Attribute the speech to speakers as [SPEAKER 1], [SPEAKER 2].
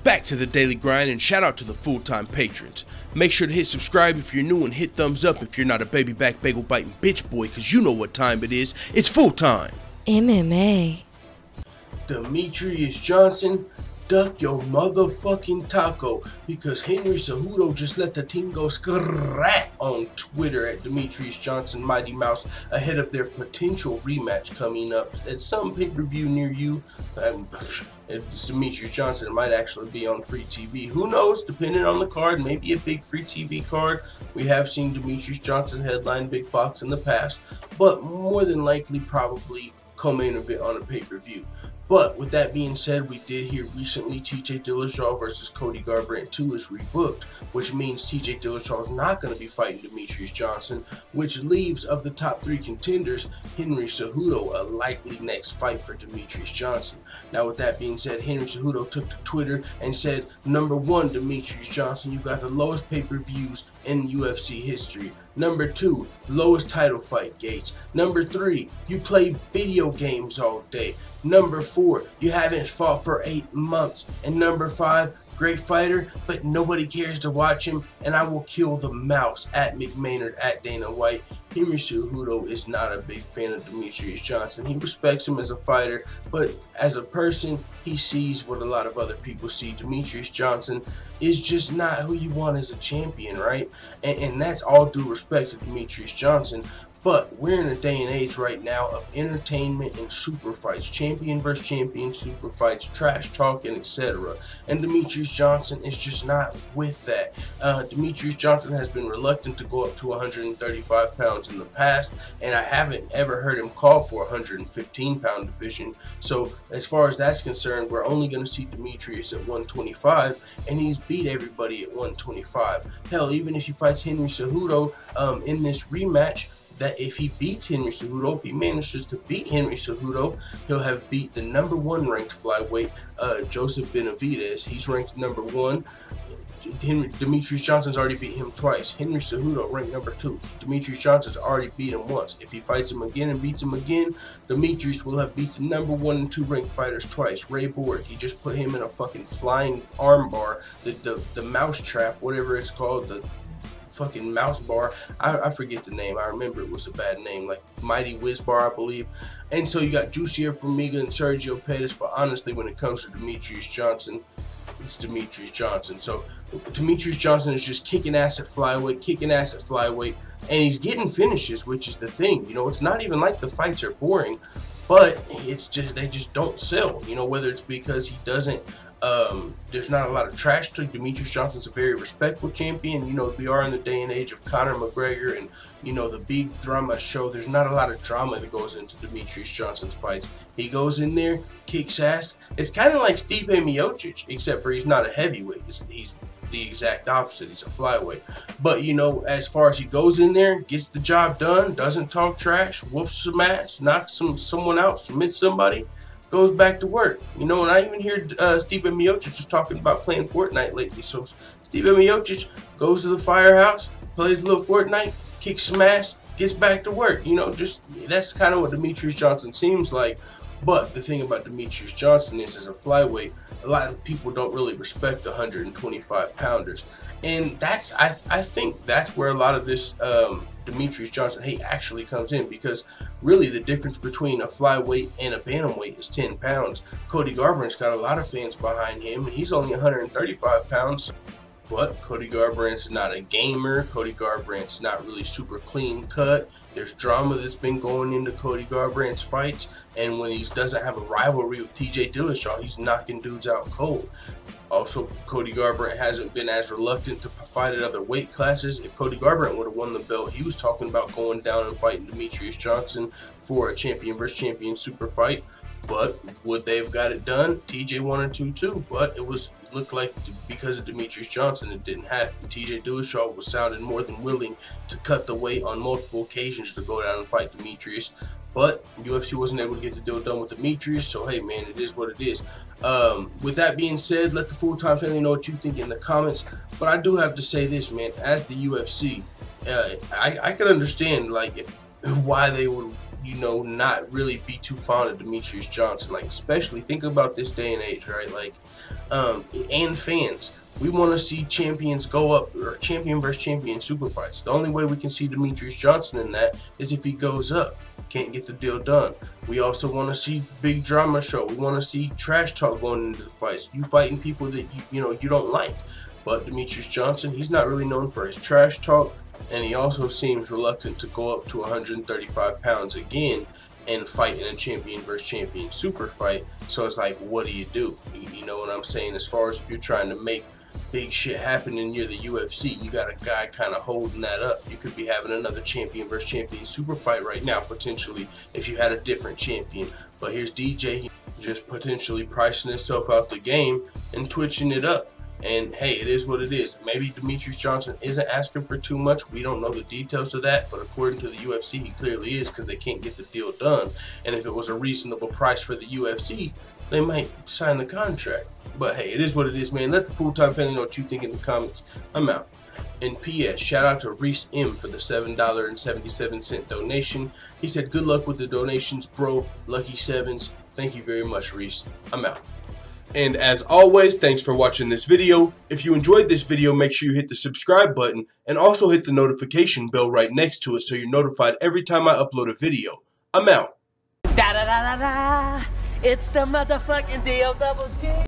[SPEAKER 1] Back to the daily grind, and shout out to the full-time patrons. Make sure to hit subscribe if you're new and hit thumbs up if you're not a baby back bagel biting bitch boy, cause you know what time it is. It's full time.
[SPEAKER 2] MMA.
[SPEAKER 1] Demetrious Johnson, duck your motherfucking taco, because Henry Cejudo just let the team go scrat on Twitter at Demetrious Johnson Mighty Mouse ahead of their potential rematch coming up at some pay-per-view near you. It's Demetrious Johnson. It might actually be on free TV. Who knows? Depending on the card, maybe a big free TV card. We have seen Demetrious Johnson headline Big Fox in the past, but more than likely probably co-main event on a pay-per-view. But with that being said, we did hear recently TJ Dillashaw versus Cody Garbrandt 2 is rebooked, which means TJ Dillashaw is not going to be fighting Demetrious Johnson, which leaves of the top 3 contenders, Henry Cejudo, a likely next fight for Demetrious Johnson. Now with that being said, Henry Cejudo took to Twitter and said, "Number 1, Demetrious Johnson, you got the lowest pay-per-views in UFC history. Number 2, lowest title fight gauge. Number 3, you play video games all day. Number 4, you haven't fought for 8 months. And number 5, great fighter, but nobody cares to watch him, and I will kill the mouse at McMaynard at Dana White." Henry Cejudo is not a big fan of Demetrious Johnson. He respects him as a fighter, but as a person, he sees what a lot of other people see. Demetrious Johnson is just not who you want as a champion, right? And that's all due respect to Demetrious Johnson. But we're in a day and age right now of entertainment and super fights, champion versus champion super fights, trash talking, etc. And Demetrious Johnson is just not with that. Demetrious Johnson has been reluctant to go up to 135 pounds in the past, and I haven't ever heard him call for a 115-pound division. So as far as that's concerned, we're only going to see Demetrious at 125, and he's beat everybody at 125. Hell, even if he fights Henry Cejudo in this rematch, that if he beats Henry Cejudo, if he manages to beat Henry Cejudo, he'll have beat the number 1 ranked flyweight, Joseph Benavidez. He's ranked number 1. Demetrious Johnson's already beat him twice. Henry Cejudo ranked number 2. Demetrious Johnson's already beat him once. If he fights him again and beats him again, Demetrious will have beat the number 1 and 2 ranked fighters twice. Ray Borg, he just put him in a fucking flying armbar, the mouse trap, whatever it's called, the fucking mouse bar. I forget the name. I remember it was a bad name, like Mighty Whiz Bar, I believe. And so you got Jussier Formiga and Sergio Pettis, but honestly, when it comes to Demetrious Johnson, it's Demetrious Johnson. So Demetrious Johnson is just kicking ass at flyweight, and he's getting finishes, which is the thing. You know, it's not even like the fights are boring, but it's just they just don't sell. You know, whether it's because he doesn't there's not a lot of trash talk. Demetrious Johnson's a very respectful champion. You know, we are in the day and age of Conor McGregor and, you know, the big drama show. There's not a lot of drama that goes into Demetrious Johnson's fights. He goes in there, kicks ass. It's kind of like Stipe Miocic, except for he's not a heavyweight. He's the exact opposite. He's a flyweight. But, you know, as far as he goes in there, gets the job done, doesn't talk trash, whoops some ass, knocks someone out, submits somebody, goes back to work. You know, and I even hear Stipe Miocic is talking about playing Fortnite lately. So Stipe Miocic goes to the firehouse, plays a little Fortnite, kicks some ass, gets back to work. You know, just that's kind of what Demetrious Johnson seems like. But the thing about Demetrious Johnson is, as a flyweight, a lot of people don't really respect the 125-pounders. And that's, I think that's where a lot of this Demetrious Johnson hate actually comes in, because really the difference between a flyweight and a bantamweight is 10 pounds. Cody Garbrandt's got a lot of fans behind him, and he's only 135 pounds. But Cody Garbrandt's not a gamer. Cody Garbrandt's not really super clean cut. There's drama that's been going into Cody Garbrandt's fights, and when he doesn't have a rivalry with TJ Dillashaw, he's knocking dudes out cold. Also, Cody Garbrandt hasn't been as reluctant to fight at other weight classes. If Cody Garbrandt would have won the belt, he was talking about going down and fighting Demetrious Johnson for a champion versus champion super fight. But would they have got it done? TJ wanted to too, but it looked like because of Demetrious Johnson, it didn't happen. TJ Dillashaw was sounding more than willing to cut the weight on multiple occasions to go down and fight Demetrious. But UFC wasn't able to get the deal done with Demetrious, so hey man, it is what it is. With that being said, let the full-time family know what you think in the comments. But I do have to say this, man, as the UFC, I could understand like why they would you know, not really be too fond of Demetrious Johnson. Like, especially think about this day and age, right? Like, and fans. We want to see champions go up, or champion versus champion super fights. The only way we can see Demetrious Johnson in that is if he goes up. Can't get the deal done. We also want to see big drama show. We want to see trash talk going into the fights. You fighting people that you know you don't like. But Demetrious Johnson, he's not really known for his trash talk, and he also seems reluctant to go up to 135 pounds again and fight in a champion versus champion super fight. So it's like, what do? You know what I'm saying? As far as if you're trying to make big shit happen and you're the UFC, you got a guy kind of holding that up. You could be having another champion versus champion super fight right now, potentially, if you had a different champion. But here's DJ just potentially pricing himself out the game and twitching it up. And hey, it is what it is. Maybe Demetrious Johnson isn't asking for too much. We don't know the details of that, but according to the UFC, he clearly is, because they can't get the deal done. And if it was a reasonable price for the UFC, they might sign the contract. But hey, it is what it is, man. Let the full-time family know what you think in the comments. I'm out. And P.S. shout out to Reese M for the $7.77 donation. He said, good luck with the donations, bro. Lucky sevens. Thank you very much, Reese. I'm out. And as always, thanks for watching this video. If you enjoyed this video, make sure you hit the subscribe button and also hit the notification bell right next to it so you're notified every time I upload a video. I'm out.
[SPEAKER 2] Da da da da da. It's the motherfucking DOWG.